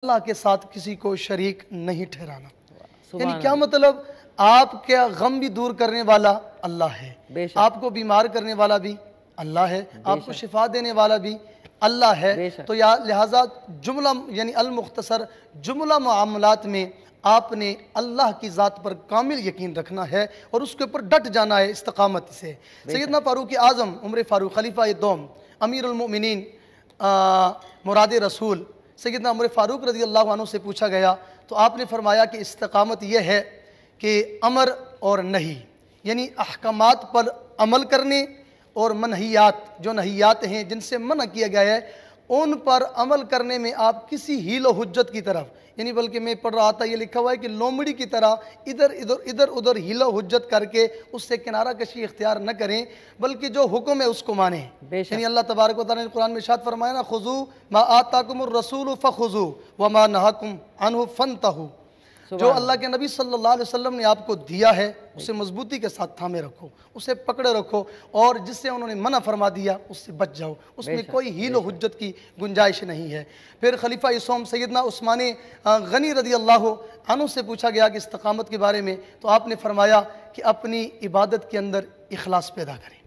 اللہ کے ساتھ کسی کو شریک نہیں ٹھہرانا۔ یعنی سبحان کیا اللہ۔ مطلب؟ آپ کا غم بھی دور کرنے والا اللہ ہے، بے شک آپ کو بیمار کرنے والا بھی اللہ ہے، آپ کو شفا دینے والا بھی اللہ ہے۔ بے شک تو لہٰذا جملہ یعنی المختصر جملہ معاملات میں آپ نے اللہ کی ذات پر کامل یقین رکھنا ہے اور اس کے اوپر ڈٹ جانا ہے استقامت سے۔ سیدنا فاروق اعظم عمر فاروق خلیفہ دوم امیر المؤمنین مراد رسول سیدنا عمر فاروق رضی اللہ عنہ سے پوچھا گیا تو آپ نے فرمایا کہ استقامت یہ ہے کہ امر اور نہی، یعنی احکامات پر عمل کرنے اور منہیات جو نہیات ہیں جن سے منع کیا گیا ہے ان پر عمل کرنے میں آپ کسی حیل و حجت کی طرف، یعنی بلکہ میں پڑھ رہا تھا یہ لکھا ہوا ہے کہ لومڑی کی طرح ادھر ادھر حیل و حجت کر کے اس سے کنارہ کشی اختیار نہ کریں، بلکہ جو حکم ہے اس کو مانیں۔ یعنی اللہ تبارک و تعالیٰ نے قرآن میں ارشاد فرمایا نا، خذوا ما آتاکم الرسول فخذوا وما نہاکم عنہ فانتہوا۔ جو اللہ کے نبی صلی اللہ علیہ وسلم نے آپ کو دیا ہے اسے مضبوطی کے ساتھ تھامے رکھو، اسے پکڑے رکھو، اور جس سے انہوں نے منع فرما دیا اس سے بچ جاؤ، اس میں کوئی حیل و حجت کی گنجائش نہیں ہے۔ پھر خلیفہ یسوم سیدنا عثمان غنی رضی اللہ عنہ سے پوچھا گیا کہ استقامت کے بارے میں، تو آپ نے فرمایا کہ اپنی عبادت کے اندر اخلاص پیدا کریں،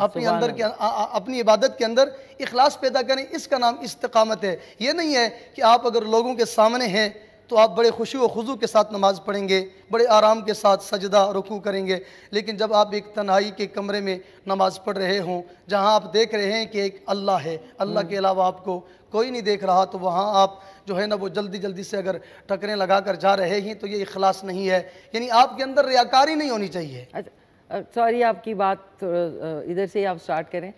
اپنی عبادت کے اندر اخلاص پیدا کریں، اس کا نام استقامت ہے۔ یہ نہیں ہے کہ آپ اگر لوگوں کے سامنے ہیں تو آپ بڑے خشوع و خضوع کے ساتھ نماز پڑھیں گے، بڑے آرام کے ساتھ سجدہ رکوع کریں گے، لیکن جب آپ ایک تنہائی کے کمرے میں نماز پڑھ رہے ہوں جہاں آپ دیکھ رہے ہیں کہ ایک اللہ ہے، اللہ کے علاوہ آپ کو کوئی نہیں دیکھ رہا، تو وہاں آپ جو ہے نا وہ جلدی سے اگر ٹکریں لگا کر جا رہے ہیں تو یہ اخلاص نہیں ہے، یعنی آپ کے اندر ریاکاری نہیں ہونی چاہیے۔ سوری آپ کی بات ادھر سے ہی آپ سٹارٹ کریں۔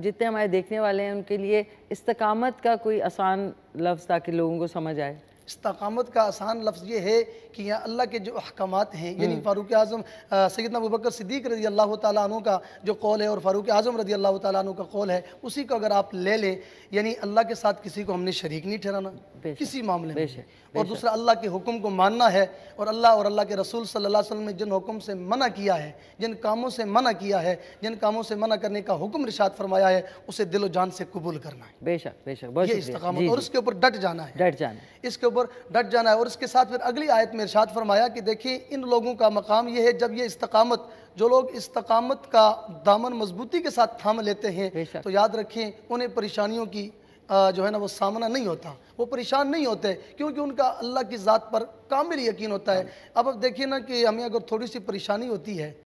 جتنے ہمارے دیکھنے والے ہیں ان کے لیے استقامت کا کوئی آسان لفظ تاکہ لوگوں کو سمجھ آئے۔ استقامت کا آسان لفظ یہ ہے کہ یہاں اللہ کے جو احکامات ہیں، یعنی فاروق اعظم سیدنا ابوبکر صدیق رضی اللہ تعالیٰ عنہ کا جو قول ہے اور فاروق اعظم رضی اللہ تعالیٰ عنہ کا قول ہے، اسی کو اگر آپ لے لیں، یعنی اللہ کے ساتھ کسی کو ہم نے شریک نہیں ٹھہرانا کسی معاملے میں، اور دوسرا اللہ کے حکم کو ماننا ہے، اور اللہ کے رسول صلی اللہ علیہ وسلم نے جن حکم سے منع کیا ہے، جن کاموں سے منع کیا ہے، جن کاموں سے منع کرنے کا حکم ارشاد فرمایا ہے، اسے دل و جان سے قبول کرنا ہے۔ بے شک بے شک، بہت یہ شکریہ۔ استقامت، اور اس کے اوپر ڈٹ جانا ہے، اس کے اوپر ڈٹ جانا ہے۔ اور اس کے ساتھ پھر اگلی آیت میں ارشاد فرمایا کہ دیکھیں ان لوگوں کا مقام یہ ہے جب یہ استقامت، جو لوگ استقامت کا دامن مضبوطی کے ساتھ تھام لیتے ہیں تو یاد رکھیں انہیں پریشانیوں کی جو ہے نا وہ سامنا نہیں ہوتا، وہ پریشان نہیں ہوتے، کیونکہ ان کا اللہ کی ذات پر کامل یقین ہوتا ہے۔ اب دیکھیں نا کہ ہمیں اگر تھوڑی سی پریشانی ہوتی ہے